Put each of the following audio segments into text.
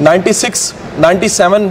96, 97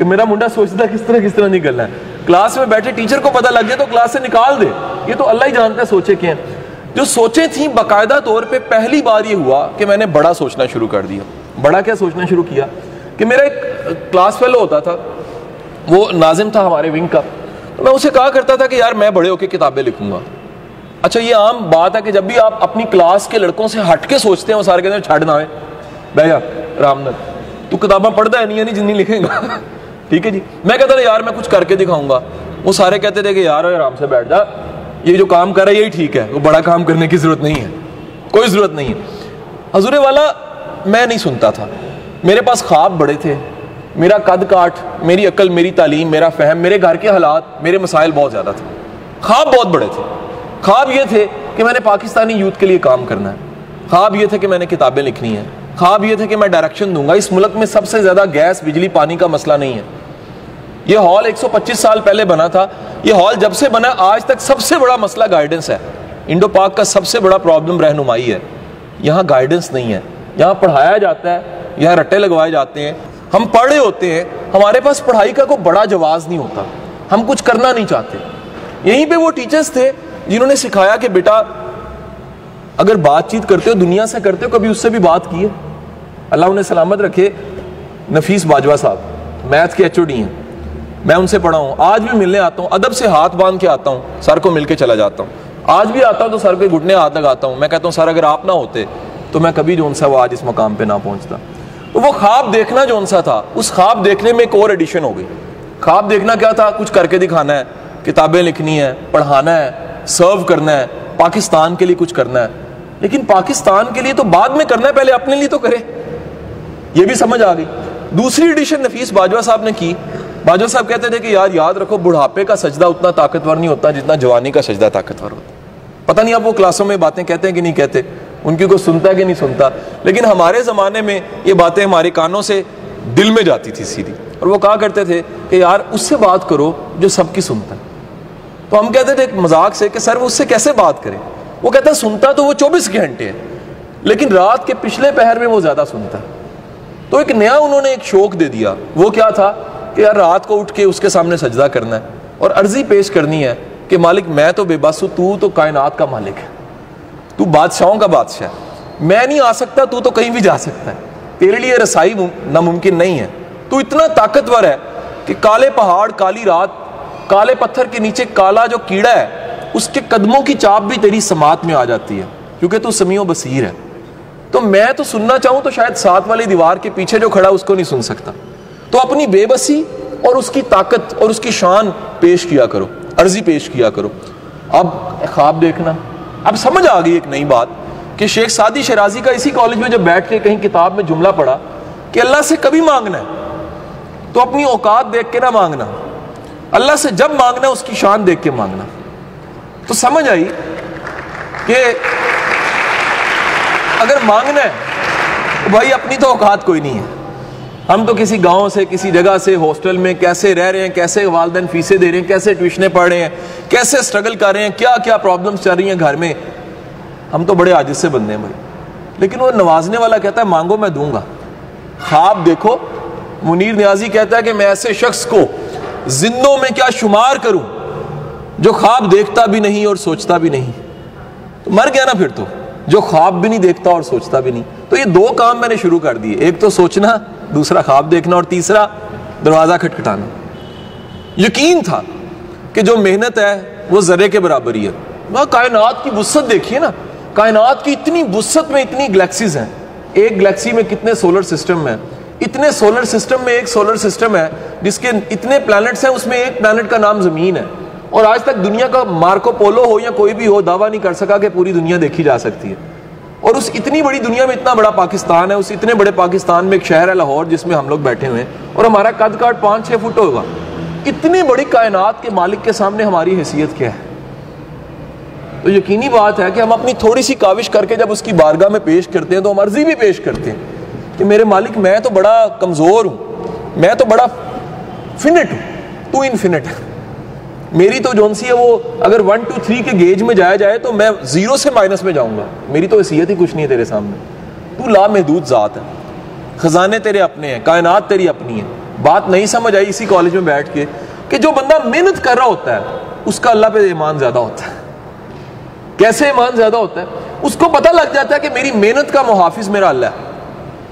کہ میرا منڈا سوچتا ہے کس طرح نکلنا ہے. کلاس میں بیٹھے ٹیچر کو پتہ لگ جائے تو کلاس سے نکال دے. یہ تو اللہ ہی جانتا ہے سوچے کیا ہیں. جو سوچیں تھیں باقاعدہ طور پہ پہلی بار یہ ہوا کہ میں نے بڑا سوچنا شروع کر دیا. بڑا کیا سوچنا شروع کیا کہ میرا ایک کلاس فیلو ہوتا تھا, وہ ناظم تھا ہمارے ونگ کا, تو میں اسے کہا کرتا تھا کہ یار میں بڑے ہو کے کتابیں لکھوں گا. اچھا یہ عام بات ہے کہ جب بھی آپ اپنی کلاس کے لڑکوں سے ہٹ کے سوچتے ہیں وہ سارے کہتے ہیں چھڑ نہ آئے بہ جا رام نت, تو کتابیں پڑھتا ہے نہیں جن نہیں لکھیں گا. ٹھیک ہے جی. میں کہتا تھا یار میں کچھ کر کے دکھاؤں گا. وہ سارے کہتے تھے کہ یار آرام سے بیٹھ جا, یہ جو کام کر رہا ہے یہی ٹھیک ہے, وہ بڑا کام کرنے کی ضرورت نہیں ہے, کوئی ضرورت نہیں ہے. حضور والا میں نہیں سنتا تھا. میرے پاس خواب بڑے تھے, میرا قد کاٹ, میری عقل, میری تعلیم, میرا فہم, میرے گھر کے حالات, میرے مسائل بہت زیادہ تھے. خواب بہت بڑے تھے. خواب یہ تھے کہ میں نے پاکستانی یوتھ کے لیے کام کرنا ہے. خواب یہ تھے کہ میں نے کتابیں لکھنی ہیں. خواب یہ تھے کہ میں ڈائریکشن دوں گا. اس ملک میں سب سے زیادہ گیس, بجلی, پانی کا مسئلہ نہیں ہے. یہ ہال 125 سال پہلے بنا تھا. یہ ہال جب سے بنا آج تک سب سے بڑا مسئلہ گائیڈنس ہے. انڈو پاک کا سب سے بڑا پرابلم رہنمائی ہے. یہاں گائیڈنس نہیں ہے. یہاں پڑھایا جاتا ہے, یہاں رٹے لگوائے جاتے ہیں, ہم پڑھے ہوتے ہیں, ہمارے پاس پڑھائی کا کوئی بڑا جواز نہیں ہوتا, ہم کچھ کرنا نہیں چاہتے. یہیں پہ وہ ٹیچرز تھے جنہوں نے سکھایا کہ بیٹا اگر بات چیت کرتے ہو دنیا سے کرتے ہو, کبھی اس سے بھی بات کی ہے. اللہ انہیں سلامت رکھے, نفیس باجوہ صاحب میتھ کے HOD ہیں, میں ان سے پڑھا ہوں. آج بھی ملنے آتا ہوں, ادب سے ہاتھ باندھ کے آتا ہوں, سر کو مل کے چلا جاتا ہوں. آج بھی آتا ہوں تو سر کے گھٹنے ہاتھ لگاتا ہوں. میں کہتا ہوں سر اگر آپ نہ ہوتے تو میں کبھی جون سا وہ آج اس مقام پہ نہ پہنچتا. تو وہ خواب دیکھنا جون سا تھا, اس خواب دیکھنے میں ایک اور ایڈیشن ہو گئی. خواب دیکھنا کیا تھا؟ کچھ کر کے دکھانا ہے, کتابیں لکھنی ہے, پڑھانا ہے, سرو کرنا ہے, پاکستان کے لیے کچھ کرنا ہے. لیکن پاکستان کے لیے تو بعد میں کرنا ہے, پہلے اپنے لیے تو کرے. یہ بھی سمجھ آ گئی. دوسری ایڈیشن نفیس باجوہ صاحب نے کی. باجوہ صاحب کہتے تھے کہ یار یاد رکھو بڑھاپے کا سجدہ اتنا طاقتور نہیں ہوتا جتنا جوانی کا سجدہ طاقتور ہوتا. پتہ نہیں آپ وہ کلاسوں میں باتیں کہتے ہیں کہ نہیں کہتے, ان کی کوئی سنتا ہے کہ نہیں سنتا, لیکن ہمارے زمانے میں یہ باتیں ہمارے کانوں سے دل میں جاتی تھی سیدھی. اور وہ کہا کرتے تھے کہ یار اس سے بات کرو جو سب کی سنتا ہے. تو ہم کہتے تھے مذاق سے کہ سر وہ اس سے کیسے بات کریں. وہ کہتا ہے سنتا تو وہ 24 گھنٹے ہے, لیکن رات کے پچھلے پہر میں وہ زیادہ سنتا ہے. تو ایک نیا انہوں نے ایک شوق دے دیا. وہ کیا تھا کہ یار رات کو اٹھ کے اس کے سامنے سجدہ کرنا ہے اور عرضی پیش کرنی ہے کہ مالک میں تو بے بس ہوں, تو کائنات کا مالک ہے, تو بادشاہوں کا بادشاہ ہے, میں نہیں آ سکتا, تو کہیں بھی جا سکتا ہے, تیرے لیے رسائی ناممکن نہیں ہے, تو اتنا طاقتور ہے کہ کالے پہاڑ, کالی رات, کالے پتھر کے نیچے کالا جو کیڑا ہے اس کے قدموں کی چاپ بھی تیری سماعت میں آ جاتی ہے, کیونکہ تو سمیع و بصیر ہے. تو میں تو سننا چاہوں تو شاید ساتھ والی دیوار کے پیچھے جو کھڑا اس کو نہیں سن سکتا. تو اپنی بے بسی اور اس کی طاقت اور اس کی شان پیش کیا کرو, عرضی پیش کیا کرو. اب خواب دیکھنا, اب سمجھ آ گئی ایک نئی بات کہ شیخ سعدی شیرازی کا اسی کالج میں جب بیٹھ کے کہیں کتاب میں جملہ پڑھا کہ اللہ سے کبھی مانگنا ہے تو اپنی اوقات دیکھ کے نہ مانگنا, اللہ سے جب مانگنا ہے اس کی شان دیکھ کے مانگنا. تو سمجھ آئی کہ اگر مانگنا ہے تو بھائی اپنی تو اوقات کوئی نہیں ہے. ہم تو کسی گاؤں سے, کسی جگہ سے, ہاسٹل میں کیسے رہ رہے ہیں, کیسے والدین فیسیں دے رہے ہیں, کیسے ٹیوشنیں پڑھ رہے ہیں, کیسے سٹرگل کر رہے ہیں, کیا کیا پرابلمس چل رہی ہیں گھر میں. ہم تو بڑے عاجز سے بندے ہیں بھائی. لیکن وہ نوازنے والا کہتا ہے مانگو میں دوں گا. خواب دیکھو, منیر نیازی کہتا ہے کہ میں ایسے شخص کو زندوں میں کیا شمار کروں جو خواب دیکھتا بھی نہیں اور سوچتا بھی نہیں. تو مر گیا نا پھر تو, جو خواب بھی نہیں دیکھتا اور سوچتا بھی نہیں. تو یہ دو کام میں نے شروع کر دیے, ایک تو سوچنا, دوسرا خواب دیکھنا, اور تیسرا دروازہ کھٹکھٹانا. یقین تھا کہ جو محنت ہے وہ ذرے کے برابر ہی ہے. وہ کائنات کی وسعت دیکھیے نا, کائنات کی اتنی وسعت میں اتنی گلیکسیز ہیں. ایک گلیکسی میں کتنے سولر سسٹم ہیں, اتنے سولر سسٹم میں ایک سولر سسٹم ہے جس کے اتنے پلانٹس ہیں, اس میں ایک پلانٹ کا نام زمین ہے. اور آج تک دنیا کا مارکو پولو ہو یا کوئی بھی ہو دعویٰ نہیں کر سکا کہ پوری دنیا دیکھی جا سکتی ہے. اور اس اتنی بڑی دنیا میں اتنا بڑا پاکستان ہے, اس اتنے بڑے پاکستان میں ایک شہر ہے لاہور جس میں ہم لوگ بیٹھے ہوئے ہیں, اور ہمارا قد کاٹ 5-6 فٹ ہوگا. اتنی بڑی کائنات کے مالک کے سامنے ہماری حیثیت کیا ہے؟ تو یقینی بات ہے کہ ہم اپنی تھوڑی سی کاوش کر کے جب اس کی بارگاہ میں پیش کرتے ہیں تو ہم عرضی بھی پیش کرتے ہیں کہ میرے مالک میں تو بڑا کمزور ہوں, میں تو بڑا فنٹ ہوں, تو انفنٹ ہے. میری تو جون سی ہے وہ اگر 1 2 3 کے گیج میں جایا جائے تو میں 0 سے مائنس میں جاؤں گا. میری تو حیثیت ہی کچھ نہیں ہے تیرے سامنے. تو لامحدود ذات ہے, خزانے تیرے اپنے ہیں, کائنات تیری اپنی ہے, بات نہیں سمجھ آئی اسی کالج میں بیٹھ کے کہ جو بندہ محنت کر رہا ہوتا ہے اس کا اللہ پہ ایمان زیادہ ہوتا ہے. کیسے ایمان زیادہ ہوتا ہے؟ اس کو پتہ لگ جاتا ہے کہ میری محنت کا محافظ میرا اللہ ہے.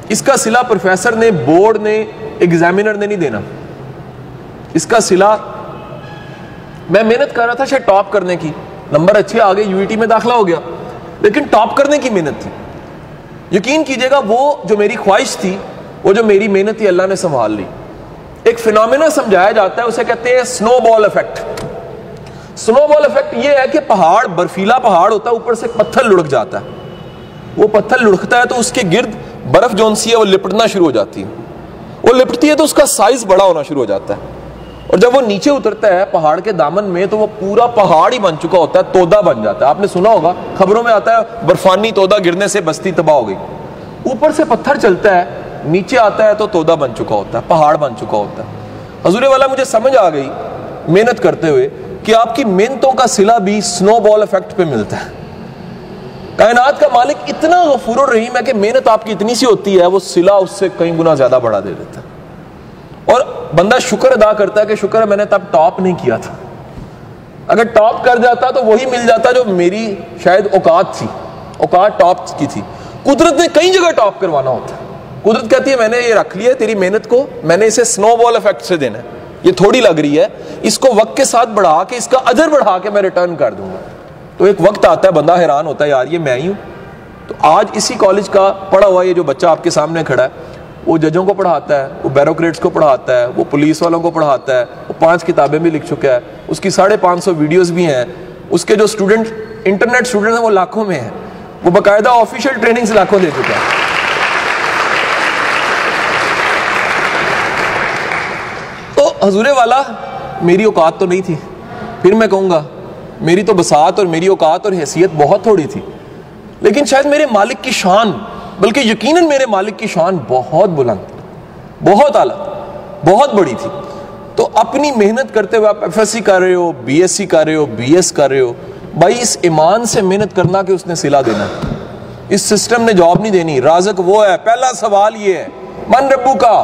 اس کا صلہ پروفیسر نے، بورڈ نے، ایگزامینر نے نہیں دینا. اس کا صلہ میں محنت کر رہا تھا شاید ٹاپ کرنے کی، نمبر اچھے آگے، یو ای ٹی میں داخلہ ہو گیا، لیکن ٹاپ کرنے کی محنت تھی. یقین کیجئے گا وہ جو میری خواہش تھی، وہ جو میری محنت تھی، اللہ نے سنبھال لی. ایک فینومینا سمجھایا جاتا ہے، اسے کہتے ہیں سنو بال افیکٹ. سنو بال افیکٹ یہ ہے کہ پہاڑ، برفیلا پہاڑ ہوتا ہے، اوپر سے پتھر لڑک جاتا ہے. وہ پتھر لڑکتا ہے تو اس کے گرد برف جون سی ہے وہ لپٹنا شروع ہو جاتی ہے. وہ لپٹتی ہے تو اس کا سائز بڑا ہونا شروع ہو جاتا ہے، اور جب وہ نیچے اترتا ہے پہاڑ کے دامن میں تو وہ پورا پہاڑ ہی بن چکا ہوتا ہے، تودا بن جاتا ہے. آپ نے سنا ہوگا خبروں میں آتا ہے برفانی تودا گرنے سے بستی تباہ ہو گئی. اوپر سے پتھر چلتا ہے، نیچے آتا ہے تو تودا بن چکا ہوتا ہے، پہاڑ بن چکا ہوتا ہے. حضور والا مجھے سمجھ آ گئی محنت کرتے ہوئے کہ آپ کی محنتوں کا صلہ بھی سنو بال افیکٹ پہ ملتا ہے. کائنات کا مالک اتنا غفور الرحیم ہے کہ محنت آپ کی اتنی سی ہوتی ہے، وہ صلہ اس سے کئی گنا زیادہ بڑھا دے دیتا ہے. اور بندہ شکر ادا کرتا ہے کہ شکر ہے میں نے تب ٹاپ نہیں کیا تھا. اگر ٹاپ کر جاتا تو وہی مل جاتا جو میری شاید اوقات تھی، اوقات ٹاپ کی تھی. قدرت نے کئی جگہ ٹاپ کروانا ہوتا ہے. قدرت کہتی ہے میں نے یہ رکھ لیا ہے تیری محنت کو، میں نے اسے سنو بال افیکٹ سے دینا ہے، یہ تھوڑی لگ رہی ہے، اس کو وقت کے ساتھ بڑھا کے، اس کا اجر بڑھا کے میں ریٹرن کر دوں گا. تو ایک وقت آتا ہے بندہ حیران ہوتا ہے یار یہ میں ہی ہوں. تو آج اسی کالج کا پڑھا ہوا یہ جو بچہ آپ کے سامنے کھڑا ہے، وہ ججوں کو پڑھاتا ہے، وہ بیوروکریٹس کو پڑھاتا ہے، وہ پولیس والوں کو پڑھاتا ہے، وہ 5 کتابیں بھی لکھ چکا ہے، اس کی 550 ویڈیوز بھی ہیں. اس کے جو اسٹوڈنٹ انٹرنیٹ اسٹوڈنٹ ہیں وہ لاکھوں میں ہیں، وہ باقاعدہ آفیشیل ٹریننگز لاکھوں دے چکا ہے. تو حضور والا میری اوقات تو نہیں تھی، پھر میں کہوں گا میری تو بساط اور میری اوقات اور حیثیت بہت تھوڑی تھی، لیکن شاید میرے مالک کی شان، بلکہ یقیناً میرے مالک کی شان بہت بلند، بہت اعلیٰ، بہت بڑی تھی. تو اپنی محنت کرتے ہوئے آپ ایف ایس سی کر رہے ہو، بی ایس سی کر رہے ہو، بی ایس کر رہے ہو، بھائی اس ایمان سے محنت کرنا کہ اس نے صلہ دینا ہے. اس سسٹم نے جواب نہیں دینی. رازق وہ ہے. پہلا سوال یہ ہے من ربو کا،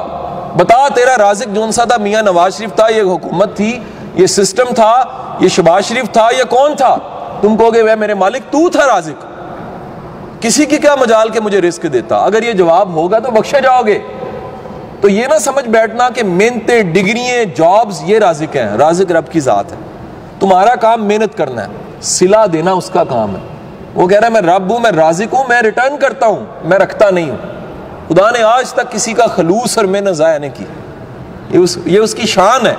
بتا تیرا رازق جون سا تھا؟ میاں نواز شریف تھا، یہ حکومت تھی، یہ سسٹم تھا، یہ شہباز شریف تھا، یہ کون تھا؟ تم کہو گے وہ میرے مالک تو تھا رازق، کسی کی کیا مجال کے مجھے رزق دیتا. اگر یہ جواب ہوگا تو بخشے جاؤ گے. تو یہ نہ سمجھ بیٹھنا کہ محنتیں، ڈگریاں، جابز یہ رازق ہیں. رازق رب کی ذات ہے. تمہارا کام محنت کرنا ہے، صلہ دینا اس کا کام ہے. وہ کہہ رہا ہے میں رب ہوں، میں رازق ہوں، میں ریٹرن کرتا ہوں، میں رکھتا نہیں ہوں. خدا نے آج تک کسی کا خلوص اور محنت ضائع نہیں کی. یہ اس کی شان ہے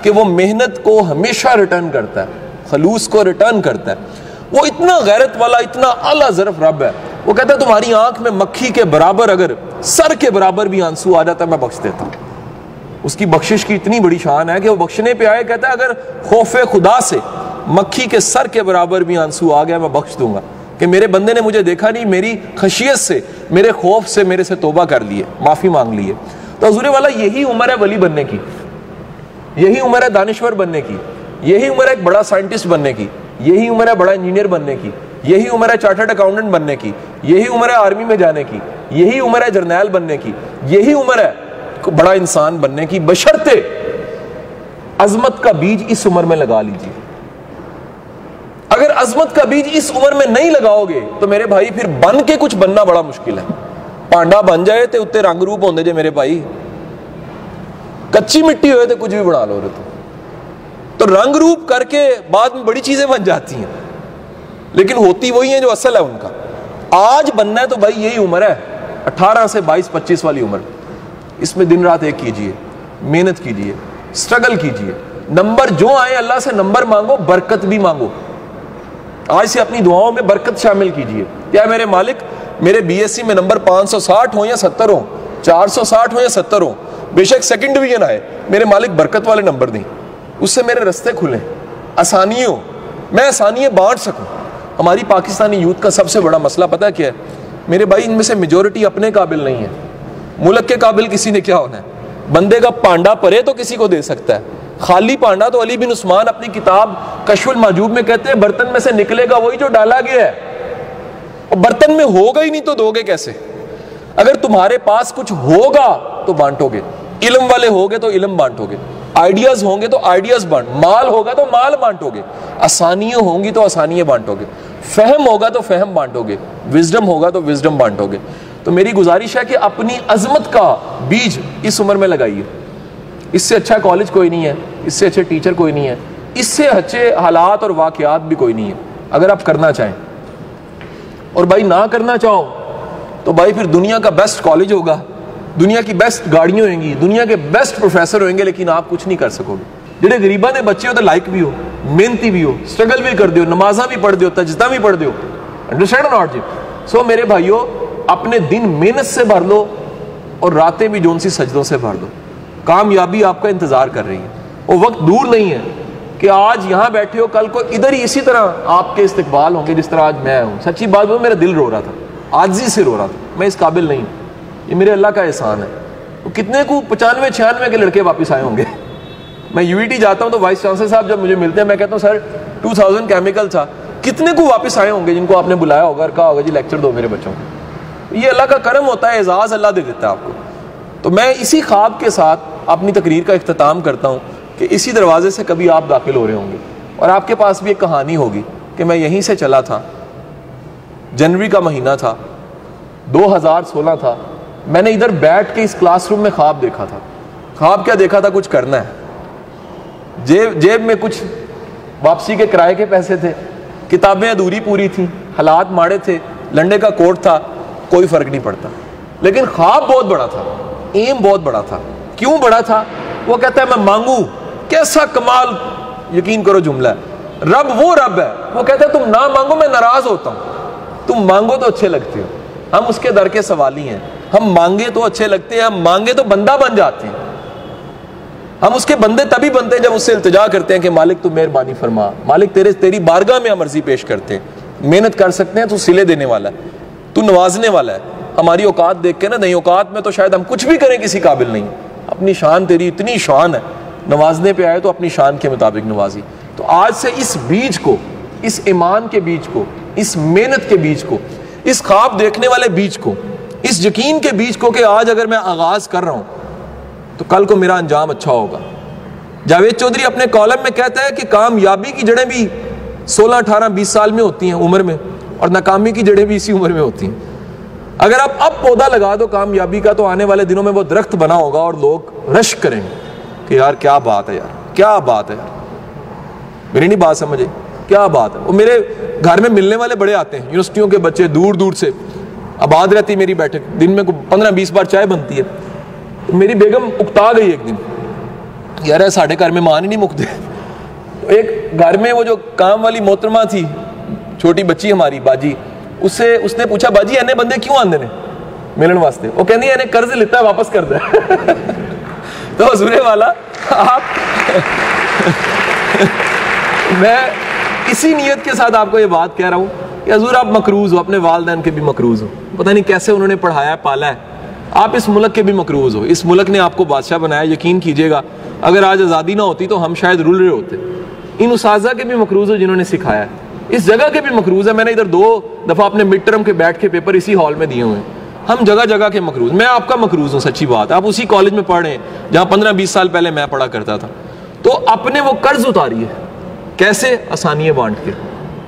کہ وہ محنت کو ہمیشہ ریٹرن کرتا ہے، خلوص کو ریٹرن کرتا ہے. وہ اتنا غیرت والا، اتنا اعلیٰ ظرف رب ہے. وہ کہتا ہے تمہاری آنکھ میں مکھی کے برابر، اگر سر کے برابر بھی آنسو آ جاتا ہے میں بخش دیتا ہوں. اس کی بخشش کی اتنی بڑی شان ہے کہ وہ بخشنے پہ آئے، کہتا ہے اگر خوف خدا سے مکھی کے سر کے برابر بھی آنسو آ گیا میں بخش دوں گا، کہ میرے بندے نے مجھے دیکھا نہیں، میری خشیت سے، میرے خوف سے میرے سے توبہ کر لیے، معافی مانگ لیے. تو حضور والا یہی عمر ہے ولی بننے کی، یہی عمر ہے دانشور بننے کی، یہی عمر ہے ایک بڑا سائنٹسٹ بننے کی، یہی عمر ہے بڑا انجینئر بننے کی، یہی عمر ہے چارٹرڈ اکاؤنٹنٹ بننے کی، یہی عمر ہے آرمی میں جانے کی، یہی عمر ہے جرنیل بننے کی، یہی عمر ہے بڑا انسان بننے کی، بشرطے عظمت کا بیج اس عمر میں لگا لیجیے. اگر عظمت کا بیج اس عمر میں نہیں لگاؤ گے تو میرے بھائی پھر بن کے کچھ بننا بڑا مشکل ہے. پانڈا بن جائے تے اتنے رنگ روپ ہوندے جے میرے بھائی، کچی مٹی ہوئے تے کچھ بھی بنا لو رہے تو رنگ روپ کر کے بعد میں بڑی چیزیں بن جاتی ہیں، لیکن ہوتی وہی ہیں جو اصل ہے ان کا. آج بننا ہے تو بھائی یہی عمر ہے 18 سے 22-25 والی عمر. اس میں دن رات ایک کیجئے، محنت کیجئے، سٹرگل کیجئے. نمبر جو آئے اللہ سے نمبر مانگو، برکت بھی مانگو. آج سے اپنی دعاؤں میں برکت شامل کیجئے. کیا میرے مالک میرے بی ایس سی میں نمبر 560 ہوں یا 70 ہوں، 460 ہوں یا 70 ہوں، بے شک سیکنڈ ڈویژن آئے، میرے مالک برکت والے نمبر دیں، اس سے میرے رستے کھلیں، آسانیوں، میں آسانیاں بانٹ سکوں. ہماری پاکستانی یوتھ کا سب سے بڑا مسئلہ پتہ کیا ہے میرے بھائی؟ ان میں سے میجورٹی اپنے قابل نہیں ہے. ملک کے قابل کسی نے کیا ہونا ہے؟ بندے کا پانڈا پرے تو کسی کو دے سکتا ہے، خالی پانڈا تو علی بن عثمان اپنی کتاب کشف المحجوب میں کہتے ہیں برتن میں سے نکلے گا وہی جو ڈالا گیا ہے. اور برتن میں ہوگا ہی نہیں تو دو گے کیسے؟ اگر تمہارے پاس کچھ ہوگا تو بانٹو گے. علم والے ہوگے تو علم بانٹو گے, آئیڈیاز ہوں گے تو آئیڈیاز بانٹ, مال ہوگا تو مال بانٹو گے, آسانیاں ہوں گی تو آسانیاں بانٹو گے, فہم ہوگا تو فہم بانٹو گے, وزڈم ہوگا تو وزڈم بانٹو گے. تو میری گزارش ہے کہ اپنی عظمت کا بیج اس عمر میں لگائیے. اس سے اچھا کالج کوئی نہیں ہے, اس سے اچھے ٹیچر کوئی نہیں ہے, اس سے اچھے حالات اور واقعات بھی کوئی نہیں ہے اگر آپ کرنا چاہیں. اور بھائی نہ کرنا چاہو تو بھائی پھر دنیا کا بیسٹ کالج ہوگا, دنیا کی بیسٹ گاڑیاں ہوئیں گی, دنیا کے بیسٹ پروفیسر ہوئیں گے, لیکن آپ کچھ نہیں کر سکو گے. جڑے غریباں دے بچے ہو تو لائق بھی ہو, محنتی بھی ہو, سٹرگل بھی کر دیو, نمازاں بھی پڑھ دیو, تجدہ بھی پڑھ دیو. انڈرسٹینڈ ناٹ جی؟ سو میرے بھائیو, اپنے دن محنت سے بھر لو اور راتیں بھی جون سی سجدوں سے بھر دو. کامیابی آپ کا انتظار کر رہی ہے. وہ وقت دور نہیں ہے کہ آج یہاں بیٹھے ہو, کل کو ادھر ہی اسی طرح آپ کے استقبال ہوں گے جس طرح آج میں ہوں. سچی بات بولوں, میرا دل رو رہا تھا, عاجزی سے رو رہا تھا. میں اس قابل نہیں, یہ میرے اللہ کا احسان ہے. کتنے کو 95-96 کے لڑکے واپس آئے ہوں گے. میں یو ای ٹی جاتا ہوں تو وائس چانسلر صاحب جب مجھے ملتے ہیں میں کہتا ہوں سر 2000 کیمیکل تھا, کتنے کو واپس آئے ہوں گے جن کو آپ نے بلایا ہوگا اور کہا ہوگا جی لیکچر دو میرے بچوں کو. یہ اللہ کا کرم ہوتا ہے, اعزاز اللہ دے دیتا ہے آپ کو. تو میں اسی خواب کے ساتھ اپنی تقریر کا اختتام کرتا ہوں کہ اسی دروازے سے کبھی آپ داخل ہو رہے ہوں گے اور آپ کے پاس بھی ایک کہانی ہوگی کہ میں یہیں سے چلا تھا, جنوری کا مہینہ تھا, 2016 تھا, میں نے ادھر بیٹھ کے اس کلاس روم میں خواب دیکھا تھا. خواب کیا دیکھا تھا؟ کچھ کرنا ہے, جیب میں کچھ واپسی کے کرائے کے پیسے تھے, کتابیں ادھوری پوری تھیں, حالات ماڑے تھے, لنڈے کا کوٹ تھا, کوئی فرق نہیں پڑتا. لیکن خواب بہت بڑا تھا, ایم بہت بڑا تھا. کیوں بڑا تھا؟ وہ کہتا ہے میں مانگوں. کیسا کمال, یقین کرو جملہ ہے, رب وہ رب ہے, وہ کہتا ہے تم نہ مانگو میں ناراض ہوتا ہوں, تم مانگو تو اچھے لگتے ہو. ہم اس کے در کے سوالی ہیں, ہم مانگے تو اچھے لگتے ہیں, ہم مانگے تو بندہ بن جاتے ہیں. ہم اس کے بندے تبھی بنتے ہیں جب اس سے التجا کرتے ہیں کہ مالک تو مہربانی فرما, مالک تیری بارگاہ میں ہم عرضی پیش کرتے ہیں. محنت کر سکتے ہیں, تو صلے دینے والا ہے, تو نوازنے والا ہے. ہماری اوقات دیکھ کے نا, نہیں اوقات میں تو شاید ہم کچھ بھی کریں کسی قابل نہیں. اپنی شان تیری اتنی شان ہے, نوازنے پہ آئے تو اپنی شان کے مطابق نوازی. تو آج سے اس بیج کو, اس ایمان کے بیج کو, اس محنت کے بیج کو, اس خواب دیکھنے والے بیج کو, اس یقین کے بیج کو کہ آج اگر میں آغاز کر رہا ہوں تو کل کو میرا انجام اچھا ہوگا. جاوید چودھری اپنے کالم میں کہتا ہے کہ کامیابی کی جڑیں بھی 16, 18, 20 سال میں ہوتی ہیں عمر میں, اور ناکامی کی جڑیں بھی اسی عمر میں ہوتی ہیں. اگر آپ اب پودا لگا دو کامیابی کا تو آنے والے دنوں میں وہ درخت بنا ہوگا اور لوگ رش کریں گے کہ یار کیا بات ہے, یار کیا بات ہے, میری نہیں بات سمجھے, کیا بات ہے. وہ میرے گھر میں ملنے والے بڑے آتے ہیں, یونیورسٹیوں کے بچے دور دور سے. آباد رہتی میری بیٹھک, دن میں 15-20 بار چائے بنتی ہے. میری بیگم اکتا گئی ایک دن, یار ساڑھے گھر میں مان ہی نہیں مکتے. ایک گھر میں وہ جو کام والی محترمہ تھی, چھوٹی بچی ہماری باجی, اس نے پوچھا باجی اینے بندے کیوں آندے نے ملن واسطے؟ وہ کہندی اینے قرض لیتا ہے واپس کر دے. تو حضور والا آپ میں اسی نیت کے ساتھ آپ کو یہ بات کہہ رہا ہوں کہ حضور آپ مقروض ہو, اپنے والدین کے بھی مقروض ہو, پتہ نہیں کیسے انہوں نے پڑھایا پالا ہے. آپ اس ملک کے بھی مقروض ہو, اس ملک نے آپ کو بادشاہ بنایا. یقین کیجئے گا اگر آج آزادی نہ ہوتی تو ہم شاید رول رہے ہوتے. ان اساتذہ کے بھی مقروض ہو جنہوں نے سکھایا ہے, اس جگہ کے بھی مقروض ہے. میں نے ادھر 2 دفعہ اپنے مڈ ٹرم کے بیٹھ کے پیپر اسی ہال میں دیے ہوئے ہیں. ہم جگہ جگہ کے مقروض. میں آپ کا مقروض ہوں, سچی بات ہے. آپ اسی کالج میں پڑھ رہے ہیں جہاں 15-20 سال پہلے میں پڑھا کرتا تھا. تو اپنے وہ قرض اتاریے. کیسے؟ آسانیاں بانٹ کے,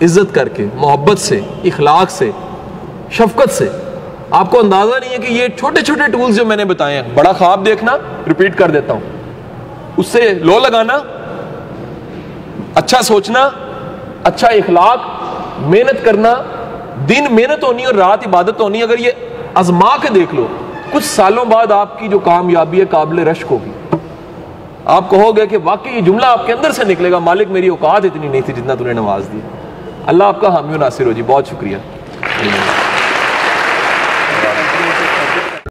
عزت کر کے, محبت سے, اخلاق سے, شفقت سے. آپ کو اندازہ نہیں ہے کہ یہ چھوٹے چھوٹے ٹولز جو میں نے بتائے ہیں, بڑا خواب دیکھنا, ریپیٹ کر دیتا ہوں, اس سے لو لگانا, اچھا سوچنا, اچھا اخلاق, محنت کرنا, دن محنت ہونی اور رات عبادت ہونی. اگر یہ آزما کے دیکھ لو, کچھ سالوں بعد آپ کی جو کامیابی ہے قابل رشک ہوگی. آپ کہو گے کہ واقعی یہ جملہ آپ کے اندر سے نکلے گا, مالک میری اوقات اتنی نہیں تھی جتنا تو نے نواز دی. اللہ آپ کا حامی و ناصر ہو جی. بہت شکریہ.